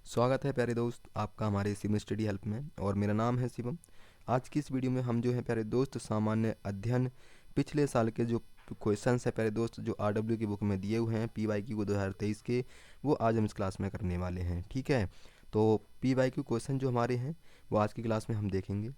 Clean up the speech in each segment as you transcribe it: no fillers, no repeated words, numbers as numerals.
स्वागत है प्यारे दोस्त आपका हमारे शिवम स्टडी हेल्प में। और मेरा नाम है शिवम। आज की इस वीडियो में हम जो है प्यारे दोस्त सामान्य अध्ययन पिछले साल के जो क्वेश्चंस है प्यारे दोस्त जो आरडब्ल्यू की बुक में दिए हुए हैं पीवाईक्यू को 2023 के, वो आज हम इस क्लास में करने वाले हैं। ठीक है, तो पीवाईक्यू क्वेश्चन जो हमारे हैं वो आज की क्लास में हम देखेंगे।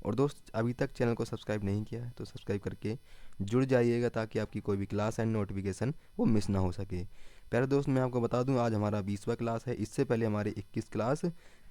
और दोस्त अभी तक चैनल को सब्सक्राइब नहीं किया है तो सब्सक्राइब करके जुड़ जाइएगा ताकि आपकी कोई भी क्लास एंड नोटिफिकेशन वो मिस ना हो सके। प्यारे दोस्त मैं आपको बता दूं आज हमारा 20वां क्लास है। इससे पहले हमारे 21 क्लास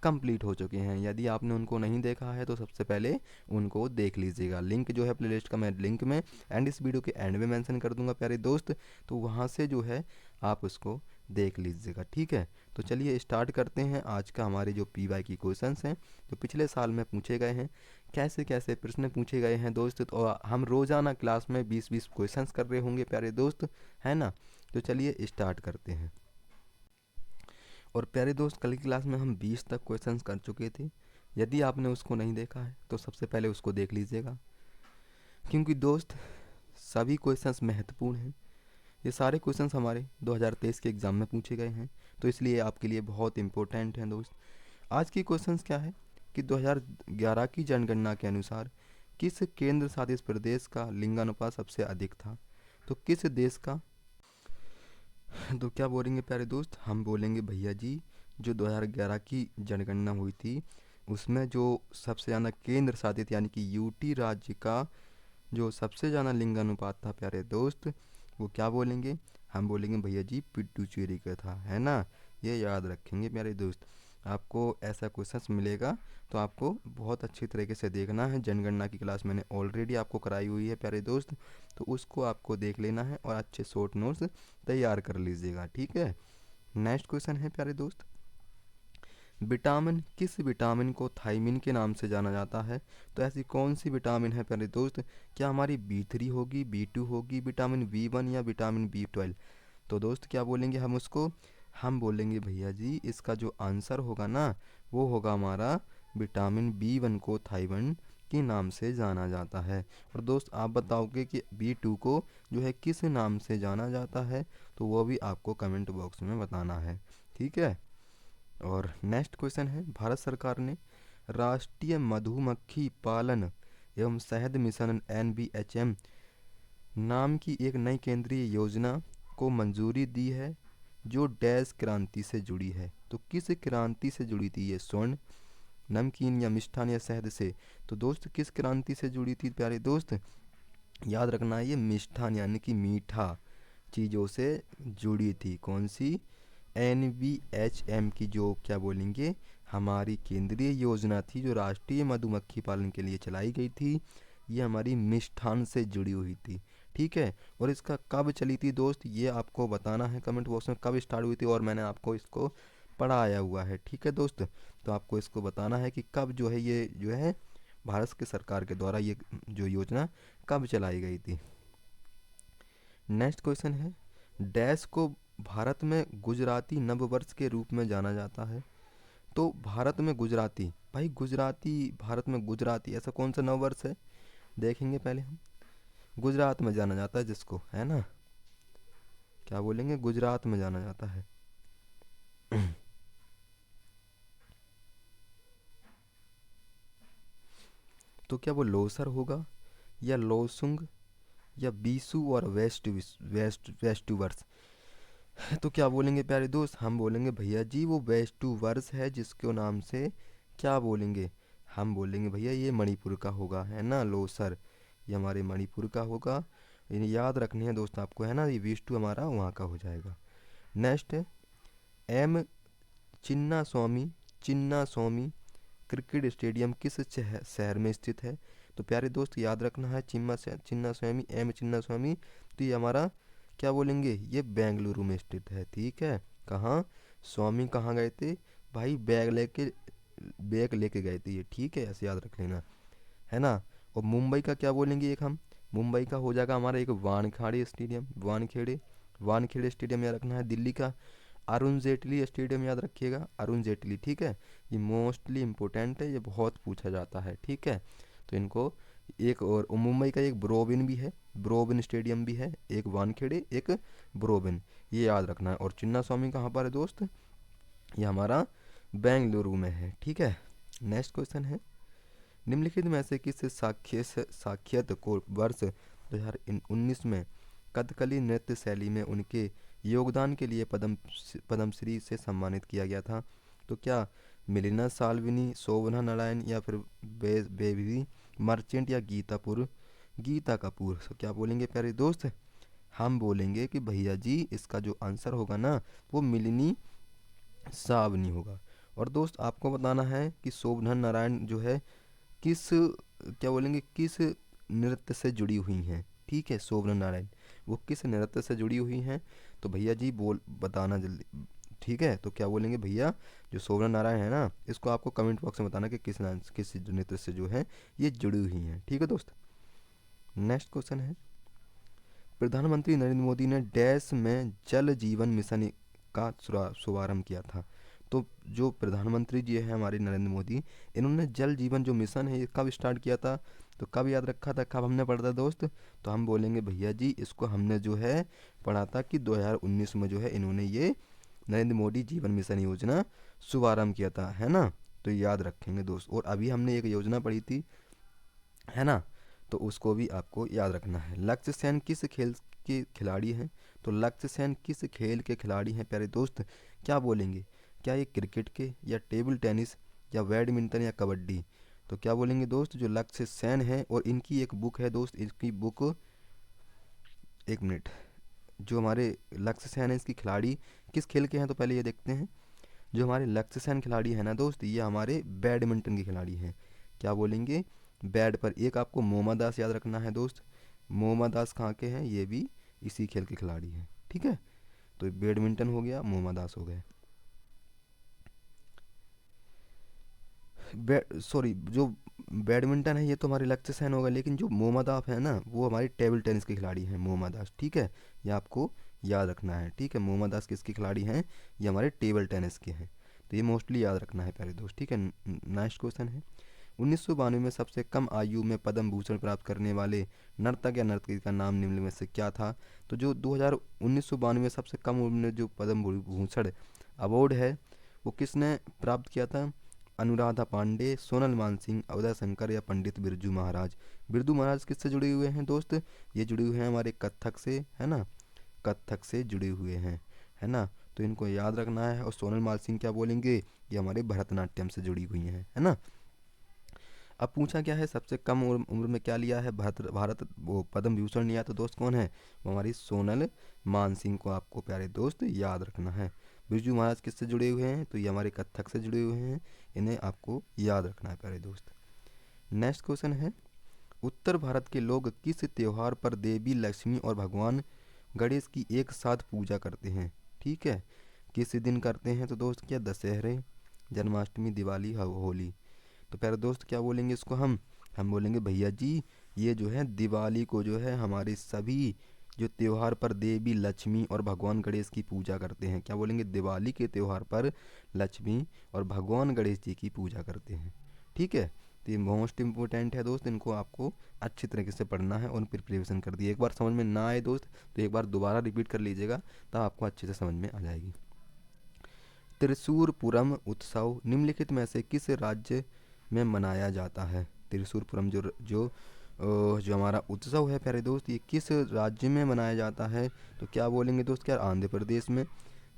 कंप्लीट हो चुके हैं। यदि आपने उनको नहीं देखा है तो सबसे पहले उनको देख लीजिएगा। लिंक जो है प्लेलिस्ट का मैं लिंक में एंड इस वीडियो के एंड में मेंशन कर दूंगा प्यारे दोस्त, तो वहाँ से जो है आप उसको देख लीजिएगा। ठीक है, तो चलिए स्टार्ट करते हैं आज का हमारे जो पीवाई की क्वेश्चंस हैं जो पिछले साल में पूछे गए हैं। कैसे कैसे प्रश्न पूछे गए हैं दोस्त, तो हम रोज़ाना क्लास में 20-20 क्वेश्चंस कर रहे होंगे प्यारे दोस्त, है ना। तो चलिए स्टार्ट करते हैं। और प्यारे दोस्त कल की क्लास में हम 20 तक क्वेश्चंस कर चुके थे। यदि आपने उसको नहीं देखा है तो सबसे पहले उसको देख लीजिएगा, क्योंकि दोस्त सभी क्वेश्चंस महत्वपूर्ण हैं। ये सारे क्वेश्चंस हमारे 2023 के एग्ज़ाम में पूछे गए हैं, तो इसलिए आपके लिए बहुत इंपॉर्टेंट हैं दोस्त। आज की क्वेश्चंस क्या है कि 2011 की जनगणना के अनुसार किस केंद्र शासित प्रदेश का लिंगानुपात सबसे अधिक था। तो किस देश का, तो क्या बोलेंगे प्यारे दोस्त, हम बोलेंगे भैया जी जो 2011 की जनगणना हुई थी उसमें जो सबसे ज़्यादा केंद्र शासित यानी कि यूटी राज्य का जो सबसे ज़्यादा लिंगानुपात था प्यारे दोस्त, वो क्या बोलेंगे, हम बोलेंगे भैया जी पुडुचेरी का था, है ना। ये याद रखेंगे प्यारे दोस्त। आपको ऐसा क्वेश्चंस मिलेगा तो आपको बहुत अच्छी तरीके से देखना है। जनगणना की क्लास मैंने ऑलरेडी आपको कराई हुई है प्यारे दोस्त, तो उसको आपको देख लेना है और अच्छे शॉर्ट नोट्स तैयार कर लीजिएगा। ठीक है, नेक्स्ट क्वेश्चन है प्यारे दोस्त, विटामिन किस विटामिन को थायमिन के नाम से जाना जाता है। तो ऐसी कौन सी विटामिन है प्यारे दोस्त, क्या हमारी B3 होगी, B2 होगी, विटामिन B1 या विटामिन B12। तो दोस्त क्या बोलेंगे हम उसको, हम बोलेंगे भैया जी इसका जो आंसर होगा ना वो होगा हमारा विटामिन B1 को थायमिन के नाम से जाना जाता है। और दोस्त आप बताओगे कि B2 को जो है किस नाम से जाना जाता है, तो वो भी आपको कमेंट बॉक्स में बताना है। ठीक है, और नेक्स्ट क्वेश्चन है, भारत सरकार ने राष्ट्रीय मधुमक्खी पालन एवं शहद मिशन NBHM नाम की एक नई केंद्रीय योजना को मंजूरी दी है जो डैश क्रांति से जुड़ी है। तो किस क्रांति से जुड़ी थी ये, स्वर्ण, नमकीन या मिष्ठान या शहद से। तो दोस्त किस क्रांति से जुड़ी थी प्यारे दोस्त, याद रखना है ये मिष्ठान यानी कि मीठा चीज़ों से जुड़ी थी। कौन सी, NBHM की जो क्या बोलेंगे हमारी केंद्रीय योजना थी जो राष्ट्रीय मधुमक्खी पालन के लिए चलाई गई थी, ये हमारी मिष्ठान से जुड़ी हुई थी। ठीक है, और इसका कब चली थी दोस्त ये आपको बताना है कमेंट बॉक्स में, कब स्टार्ट हुई थी, और मैंने आपको इसको पढ़ाया हुआ है। ठीक है दोस्त, तो आपको इसको बताना है कि कब जो है ये जो है भारत के सरकार के द्वारा ये जो योजना कब चलाई गई थी। नेक्स्ट क्वेश्चन है, डैश को भारत में गुजराती नववर्ष के रूप में जाना जाता है। तो भारत में गुजराती, भाई गुजराती, भारत में गुजराती ऐसा कौन सा नववर्ष है, देखेंगे पहले हम। गुजरात में जाना जाता है जिसको, है ना, क्या बोलेंगे, गुजरात में जाना जाता है। तो क्या वो लोसर होगा या लोसुंग या बीसू और वेस्ट वर्ष। तो क्या बोलेंगे प्यारे दोस्त, हम बोलेंगे भैया जी वो वेस्ट वर्ष है जिसके नाम से क्या बोलेंगे, हम बोलेंगे भैया ये मणिपुर का होगा, है ना, लोसर ये हमारे मणिपुर का होगा। ये याद रखनी है दोस्त आपको, है ना, ये विष्णु हमारा वहाँ का हो जाएगा। नेक्स्ट है, एम चिन्ना स्वामी क्रिकेट स्टेडियम किस शहर में स्थित है। तो प्यारे दोस्त याद रखना है चिन्ना स्वामी, एम चिन्ना स्वामी, तो ये हमारा क्या बोलेंगे ये बेंगलुरु में स्थित है। ठीक है, कहाँ, स्वामी कहाँ गए थे भाई, बैग लेके गए थे ये। ठीक है, ऐसे याद रख लेना, है ना। और मुंबई का क्या बोलेंगे एक हम, मुंबई का हो जाएगा हमारा एक वानखेड़े स्टेडियम, वानखेड़े स्टेडियम याद रखना है। दिल्ली का अरुण जेटली स्टेडियम याद रखिएगा, अरुण जेटली। ठीक है, ये मोस्टली इम्पोर्टेंट है, ये बहुत पूछा जाता है। ठीक है, तो इनको एक, और मुंबई का एक ब्रोबिन भी है, ब्रोबिन स्टेडियम भी है, एक वानखेड़े एक ब्रोबिन, ये याद रखना है। और चिन्ना स्वामी कहाँ पर है दोस्त, ये हमारा बेंगलुरु में है। ठीक है, नेक्स्ट क्वेश्चन है, निम्नलिखित में से किस साक्षात को वर्ष 2019 में कथकली नृत्य शैली में उनके योगदान के लिए पद्मश्री से सम्मानित किया गया था? तो क्या मिलिना साल्विनी, शोभना नारायण, या फिर बेबी मर्चेंट, या गीता कपूर? तो क्या बोलेंगे प्यारे दोस्त? हम बोलेंगे कि भैया जी इसका जो आंसर होगा ना वो मिलिनी सावनी होगा। और दोस्त आपको बताना है कि शोभना नारायण जो है किस, क्या बोलेंगे, किस नृत्य से जुड़ी हुई हैं। ठीक है, शोभना नारायण वो किस नृत्य से जुड़ी हुई हैं? तो भैया जी बोल बताना जल्दी। ठीक है, तो क्या बोलेंगे भैया, जो शोभना नारायण है ना, इसको आपको कमेंट बॉक्स में बताना कि किस नृत्य से जो है ये जुड़ी हुई हैं। ठीक है दोस्त, नेक्स्ट क्वेश्चन है, प्रधानमंत्री नरेंद्र मोदी ने डैश में जल जीवन मिशन का शुभारंभ किया था? तो जो प्रधानमंत्री जी है हमारे नरेंद्र मोदी, इन्होंने जल जीवन जो मिशन है ये कब स्टार्ट किया था? तो कब याद रखा था, कब हमने पढ़ा था दोस्त? तो हम बोलेंगे भैया जी इसको हमने जो है पढ़ा था कि 2019 में जो है इन्होंने ये नरेंद्र मोदी जीवन मिशन योजना शुभारंभ किया था, है ना? तो याद रखेंगे दोस्त। और अभी हमने एक योजना पढ़ी थी, है ना, तो उसको भी आपको याद रखना है। लक्ष्य सेन किस खेल के खिलाड़ी हैं? तो लक्ष्य सेन किस खेल के खिलाड़ी हैं प्यारे दोस्त? क्या बोलेंगे, क्या ये क्रिकेट के, या टेबल टेनिस, या बैडमिंटन, या कबड्डी? तो क्या बोलेंगे दोस्त, जो लक्ष्य सेन है, और इनकी एक बुक है दोस्त, इसकी बुक, एक मिनट, जो हमारे लक्ष्य सेन है इसकी खिलाड़ी किस खेल के हैं? तो पहले ये देखते हैं। जो हमारे लक्ष्य सेन खिलाड़ी है ना दोस्त, ये हमारे बैडमिंटन के खिलाड़ी हैं। क्या बोलेंगे, बैड पर एक आपको मोमा दास याद रखना है दोस्त। मोमा दास कहाँ के हैं? ये भी इसी खेल के खिलाड़ी हैं। ठीक है, तो बैडमिंटन हो गया, मोमा दास हो गए। सॉरी, जो बैडमिंटन है ये तो हमारे लक्ष्य सेन होगा, लेकिन जो मोमा दास है ना वो हमारे टेबल टेनिस के खिलाड़ी हैं, मोमा दास। ठीक है, ये आपको याद रखना है। ठीक है, मोमा दास किसके खिलाड़ी हैं? ये हमारे टेबल टेनिस के हैं। तो ये मोस्टली याद रखना है प्यारे दोस्त। ठीक है, नेक्स्ट क्वेश्चन है, 1992 में सबसे कम आयु में पद्म भूषण प्राप्त करने वाले नर्तक या नर्तकी का नाम निम्न में से क्या था? तो जो 1992 में सबसे कम उम्र में जो पद्म भूषण अवार्ड है वो किसने प्राप्त किया था? अनुराधा पांडे, सोनल मानसिंह, उदय शंकर, या पंडित बिरजू महाराज? बिरजू महाराज किससे जुड़े हुए हैं दोस्त? ये जुड़े हुए हैं हमारे कथक से, है ना, कथक से जुड़े हुए हैं, है ना, तो इनको याद रखना है। और सोनल मानसिंह क्या बोलेंगे, ये हमारे भरतनाट्यम से जुड़ी हुई हैं, है ना। अब पूछा क्या है, सबसे कम उम्र में क्या लिया है? भारत वो पद्म भूषण लिया, तो दोस्त कौन है? वो हमारी सोनल मानसिंह को आपको प्यारे दोस्त याद रखना है। बिरजू महाराज किससे जुड़े हुए हैं? तो ये हमारे कथक से जुड़े हुए हैं, इन्हें आपको याद रखना है प्यारे दोस्त। नेक्स्ट क्वेश्चन है, उत्तर भारत के लोग किस त्योहार पर देवी लक्ष्मी और भगवान गणेश की एक साथ पूजा करते हैं? ठीक है, किस दिन करते हैं? तो दोस्त क्या दशहरे, जन्माष्टमी, दिवाली, होली? तो प्यारे दोस्त क्या बोलेंगे इसको? हम बोलेंगे भैया जी ये जो है दिवाली को जो है हमारे सभी जो त्योहार पर देवी लक्ष्मी और भगवान गणेश की पूजा करते हैं। क्या बोलेंगे? दिवाली के त्योहार पर लक्ष्मी और भगवान गणेश जी की पूजा करते हैं। ठीक है, तो ये मोस्ट इम्पोर्टेंट है दोस्त, इनको आपको अच्छी तरीके से पढ़ना है और प्रिपरेशन कर दिए। एक बार समझ में ना आए दोस्त तो एक बार दोबारा रिपीट कर लीजिएगा, तब आपको अच्छे से समझ में आ जाएगी। त्रिशूरपुरम उत्सव निम्नलिखित में से किस राज्य में मनाया जाता है? त्रिशूरपुरम जो हमारा उत्सव है प्यारे दोस्त, ये किस राज्य में मनाया जाता है? तो क्या बोलेंगे दोस्त, क्या आंध्र प्रदेश में,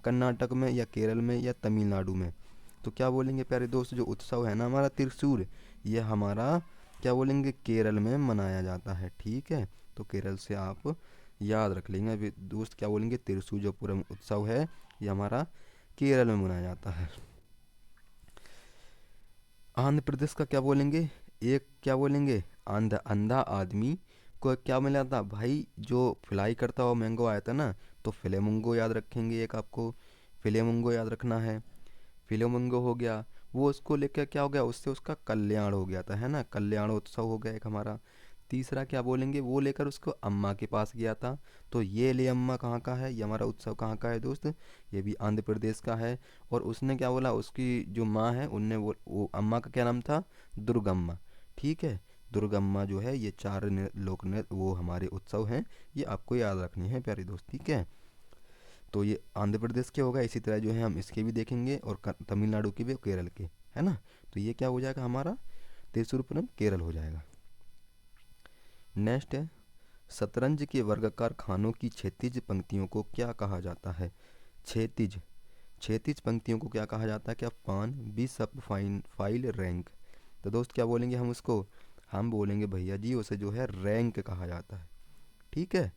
कर्नाटक में, या केरल में, या तमिलनाडु में? तो क्या बोलेंगे प्यारे दोस्त, जो उत्सव है ना हमारा त्रिशूर, ये हमारा क्या बोलेंगे केरल में मनाया जाता है। ठीक है, तो केरल से आप याद रख लेंगे। अभी दोस्त क्या बोलेंगे, त्रिशूर जो पुरम उत्सव है ये हमारा केरल में मनाया जाता है। आंध्र प्रदेश का क्या बोलेंगे, एक क्या बोलेंगे, अंधा आदमी को क्या मिला था भाई, जो फ्लाई करता हुआ मैंगो आया था ना, तो फ्लेमिंगो याद रखेंगे। एक आपको फ्लेमिंगो याद रखना है। फ्लेमिंगो हो गया, वो उसको लेकर क्या हो गया, उससे उसका कल्याण हो गया था, है ना, कल्याण उत्सव हो गया एक हमारा। तीसरा क्या बोलेंगे, वो लेकर उसको अम्मा के पास गया था। तो ये ले अम्मा कहाँ का है, ये हमारा उत्सव कहाँ का है दोस्त, ये भी आंध्र प्रदेश का है। और उसने क्या बोला, उसकी जो माँ है उनने वो अम्मा का क्या नाम था, दुर्गम्मा। ठीक है, दुर्गम्मा जो है, ये लोक नृत्य वो हमारे उत्सव हैं, ये आपको याद रखने हैं प्यारे दोस्त। ठीक है, तो ये आंध्र प्रदेश के होगा। इसी तरह जो है हम इसके भी देखेंगे और तमिलनाडु के भी, केरल के, है ना। तो ये क्या हो जाएगा हमारा, त्रिशूरपुरम केरल हो जाएगा। नेक्स्ट है, शतरंज के वर्गाकार खानों की क्षैतिज पंक्तियों को क्या कहा जाता है। क्षैतिज क्षैतिज पंक्तियों को क्या कहा जाता है, क्या, पान, बिशप, फाइन, फाइल, रैंक। तो दोस्त क्या बोलेंगे हम उसको, हम बोलेंगे भैया जी उसे जो है रैंक कहा जाता है। ठीक है।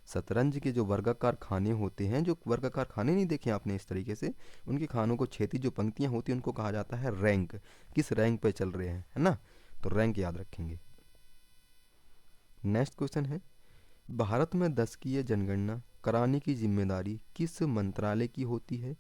शतरंज के जो वर्गाकार खाने होते हैं, जो वर्गाकार खाने नहीं देखे आपने इस तरीके से, उनके खानों को क्षैतिज जो पंक्तियां होती हैं उनको कहा जाता है रैंक। किस रैंक पे चल रहे हैं, है ना। तो रैंक याद रखेंगे। नेक्स्ट क्वेश्चन है, भारत में 10 की जनगणना कराने की जिम्मेदारी किस मंत्रालय की होती है।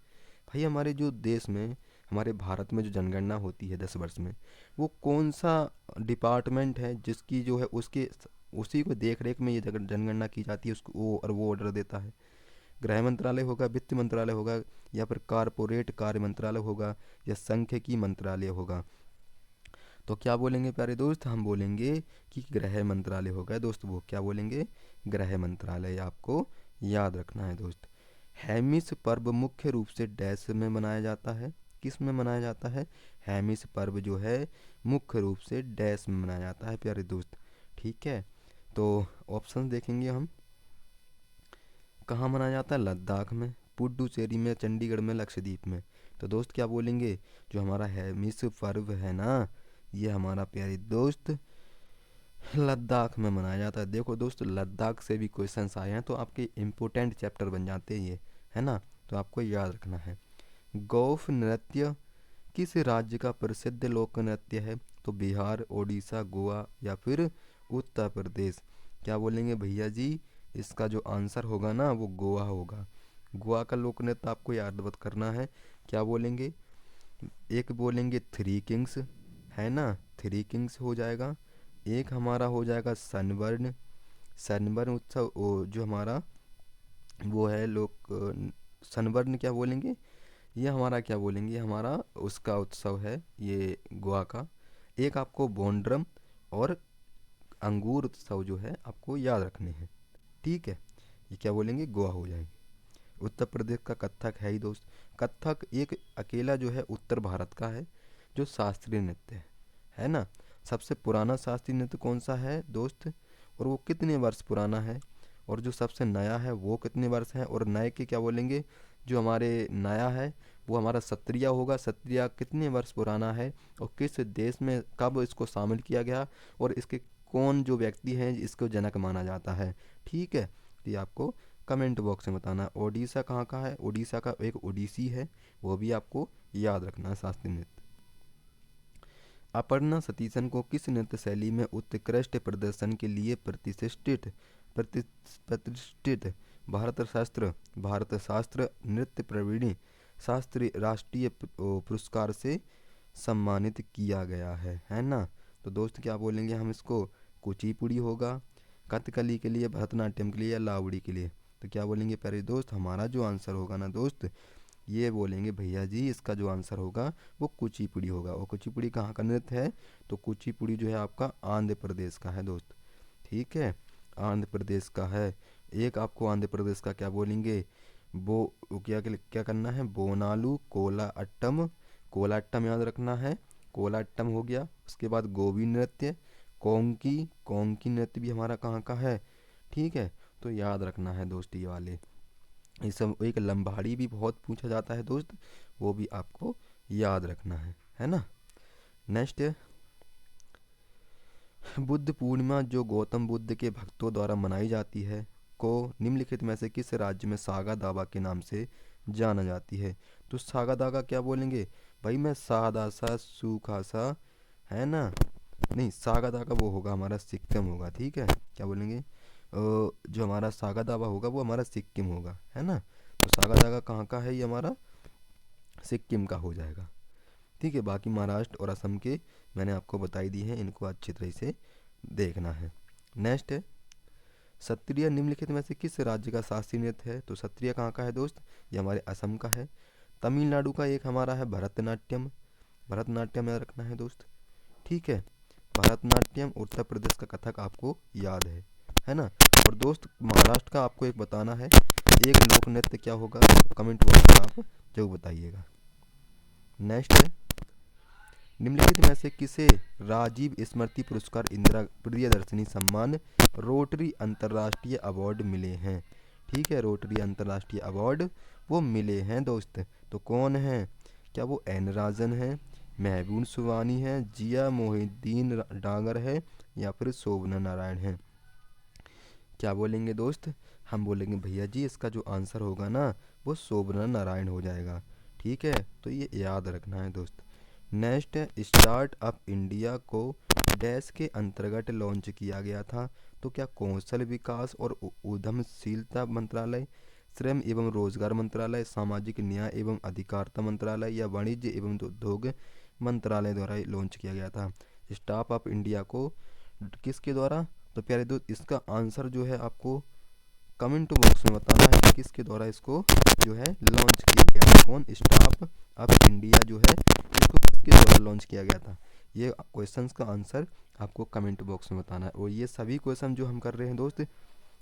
भाई हमारे जो देश में, हमारे भारत में जो जनगणना होती है 10 वर्ष में, वो कौन सा डिपार्टमेंट है जिसकी जो है उसके उसी को देख रेख में ये जनगणना की जाती है, उसको वो ऑर्डर देता है। गृह मंत्रालय होगा, वित्त मंत्रालय होगा, या फिर कारपोरेट कार्य मंत्रालय होगा, या सांख्यिकी मंत्रालय होगा। तो क्या बोलेंगे प्यारे दोस्त, हम बोलेंगे कि गृह मंत्रालय होगा दोस्त। वो क्या बोलेंगे, गृह मंत्रालय, आपको याद रखना है दोस्त। हैमिस पर्व मुख्य रूप से डैश में मनाया जाता है, किस में मनाया जाता है। हैमिस पर्व जो है मुख्य रूप से डैश में मनाया जाता है प्यारे दोस्त। ठीक है। तो ऑप्शन देखेंगे हम, कहाँ मनाया जाता है, लद्दाख में, पुडुचेरी में, चंडीगढ़ में, लक्षद्वीप में। तो दोस्त क्या बोलेंगे, जो हमारा हैमिस पर्व है ना, ये हमारा प्यारे दोस्त लद्दाख में मनाया जाता है। देखो दोस्त, लद्दाख से भी क्वेश्चंस आए हैं तो आपके इम्पोर्टेंट चैप्टर बन जाते हैं ये, है ना। तो आपको याद रखना है। गौफ नृत्य किस राज्य का प्रसिद्ध लोक नृत्य है। तो बिहार, उड़ीसा, गोवा, या फिर उत्तर प्रदेश। क्या बोलेंगे भैया जी, इसका जो आंसर होगा ना वो गोवा होगा। गोवा का लोक नृत्य आपको याद मत करना है। क्या बोलेंगे, एक बोलेंगे थ्री किंग्स, है ना, थ्री किंग्स हो जाएगा। एक हमारा हो जाएगा सनबर्न, सनबर्न उत्सव, जो हमारा वो है लोक सनबर्न क्या बोलेंगे, ये हमारा क्या बोलेंगे, ये हमारा उसका उत्सव है ये गोवा का। एक आपको बोंड्रम और अंगूर उत्सव जो है आपको याद रखने हैं। ठीक है, ये क्या बोलेंगे, गोवा हो जाएंगे। उत्तर प्रदेश का कथक है ही दोस्त। कथक एक अकेला जो है उत्तर भारत का है जो शास्त्रीय नृत्य है ना। सबसे पुराना शास्त्रीय नृत्य कौन सा है दोस्त, और वो कितने वर्ष पुराना है, और जो सबसे नया है वो कितने वर्ष है, और नए के क्या बोलेंगे, जो हमारे नया है वो हमारा सत्रिया होगा। सत्रिया कितने वर्ष पुराना है, और किस देश में कब इसको शामिल किया गया, और इसके कौन जो व्यक्ति हैं इसको जनक माना जाता है। ठीक है, तो ये आपको कमेंट बॉक्स में बताना है। ओडिशा कहाँ का है, ओडिशा का एक ओडिसी है, वो भी आपको याद रखना है शास्त्रीय नृत्य। अपर्णा सतीशन को किस नृत्य शैली में उत्कृष्ट प्रदर्शन के लिए प्रतिष्ठित भारत शास्त्र नृत्य प्रवीणी शास्त्रीय राष्ट्रीय पुरस्कार से सम्मानित किया गया है ना। तो दोस्त क्या बोलेंगे हम इसको, कुचिपुड़ी होगा, कथकली के लिए, भरतनाट्यम के लिए, या लावड़ी के लिए। तो क्या बोलेंगे प्यारे दोस्त, हमारा जो आंसर होगा ना दोस्त, ये बोलेंगे भैया जी इसका जो आंसर होगा वो कुचिपुड़ी होगा। और कुचिपुड़ी कहाँ का नृत्य है, तो कुचिपुड़ी जो है आपका आंध्र प्रदेश का है दोस्त। ठीक है, आंध्र प्रदेश का है। एक आपको आंध्र प्रदेश का क्या बोलेंगे, वो क्या करना है, बोनालू, कोलाट्टम याद रखना है, कोलाट्टम हो गया। उसके बाद गोवी नृत्य, कोंकी नृत्य भी हमारा कहाँ का है। ठीक है, तो याद रखना है दोस्त ये वाले। ये सब, एक लंबाड़ी भी बहुत पूछा जाता है दोस्त, वो भी आपको याद रखना है ना। नेक्स्ट है, बुद्ध पूर्णिमा जो गौतम बुद्ध के भक्तों द्वारा मनाई जाती है को निम्नलिखित में से किस राज्य में सागा दावा के नाम से जाना जाती है। तो सागा दावा क्या बोलेंगे भाई, मैं सादा सा सूखा सा, है ना, नहीं, सागा दावा वो होगा हमारा सिक्किम होगा। ठीक है, क्या बोलेंगे, जो हमारा सागा दावा होगा वो हमारा सिक्किम होगा, है ना। तो सागा दावा कहाँ का है, ये हमारा सिक्किम का हो जाएगा। ठीक है, बाकी महाराष्ट्र और असम के मैंने आपको बताई दी है, इनको अच्छी तरह से देखना है। नेक्स्ट है, सत्रिय निम्नलिखित में से किस राज्य का शास्त्रीय नृत्य है। तो सत्रिय कहाँ का है दोस्त, ये हमारे असम का है। तमिलनाडु का एक हमारा है भरतनाट्यम, भरतनाट्यम याद रखना है दोस्त। ठीक है, भरतनाट्यम। उत्तर प्रदेश का कथक आपको याद है ना। और दोस्त महाराष्ट्र का आपको एक बताना है, एक लोक नृत्य क्या होगा, कमेंट बॉक्स में आप जरूर बताइएगा। नेक्स्ट है, निम्नलिखित में से किसे राजीव स्मृति पुरस्कार, इंदिरा प्रियदर्शनी सम्मान, रोटरी अंतर्राष्ट्रीय अवार्ड मिले हैं। ठीक है, रोटरी अंतर्राष्ट्रीय अवार्ड वो मिले हैं दोस्त। तो कौन है, क्या वो एन राजन है, महबूब सुवानी है, जिया मोहिद्दीन डागर है, या फिर शोभना नारायण है। क्या बोलेंगे दोस्त, हम बोलेंगे भैया जी इसका जो आंसर होगा ना वो शोभना नारायण हो जाएगा। ठीक है, तो ये याद रखना है दोस्त। नेक्स्ट है, स्टार्टअप इंडिया को डैश के अंतर्गत लॉन्च किया गया था। तो क्या कौशल विकास और उद्यमशीलता मंत्रालय, श्रम एवं रोजगार मंत्रालय, सामाजिक न्याय एवं अधिकारिता मंत्रालय, या वाणिज्य एवं उद्योग मंत्रालय द्वारा लॉन्च किया गया था। स्टार्टअप इंडिया को किसके द्वारा, तो प्यारे दोस्त इसका आंसर जो है आपको कमेंट बॉक्स में बताना है कि किसके द्वारा इसको जो है लॉन्च किया गया था। कौन, स्टार्टअप इंडिया जो है इसको किसके द्वारा लॉन्च किया गया था। ये क्वेश्चंस का आंसर आपको कमेंट बॉक्स में बताना है। और ये सभी क्वेश्चन जो हम कर रहे हैं दोस्त,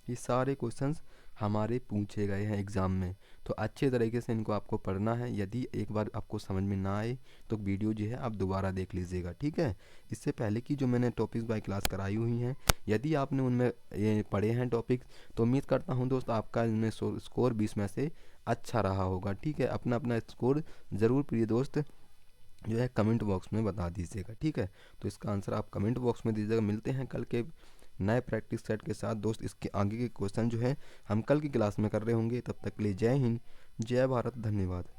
ये सारे क्वेश्चंस हमारे पूछे गए हैं एग्ज़ाम में। तो अच्छे तरीके से इनको आपको पढ़ना है। यदि एक बार आपको समझ में ना आए तो वीडियो जो है आप दोबारा देख लीजिएगा। ठीक है, इससे पहले की जो मैंने टॉपिक्स बाय क्लास कराई हुई हैं, यदि आपने उनमें ये पढ़े हैं टॉपिक, तो उम्मीद करता हूँ दोस्त आपका इनमें स्कोर 20 में से अच्छा रहा होगा। ठीक है, अपना अपना स्कोर ज़रूर प्रिय दोस्त जो है कमेंट बॉक्स में बता दीजिएगा। ठीक है, तो इसका आंसर आप कमेंट बॉक्स में दीजिएगा। मिलते हैं कल के नए प्रैक्टिस सेट के साथ दोस्त। इसके आगे के क्वेश्चन जो है हम कल की क्लास में कर रहे होंगे। तब तक के लिए जय हिंद, जय भारत, धन्यवाद।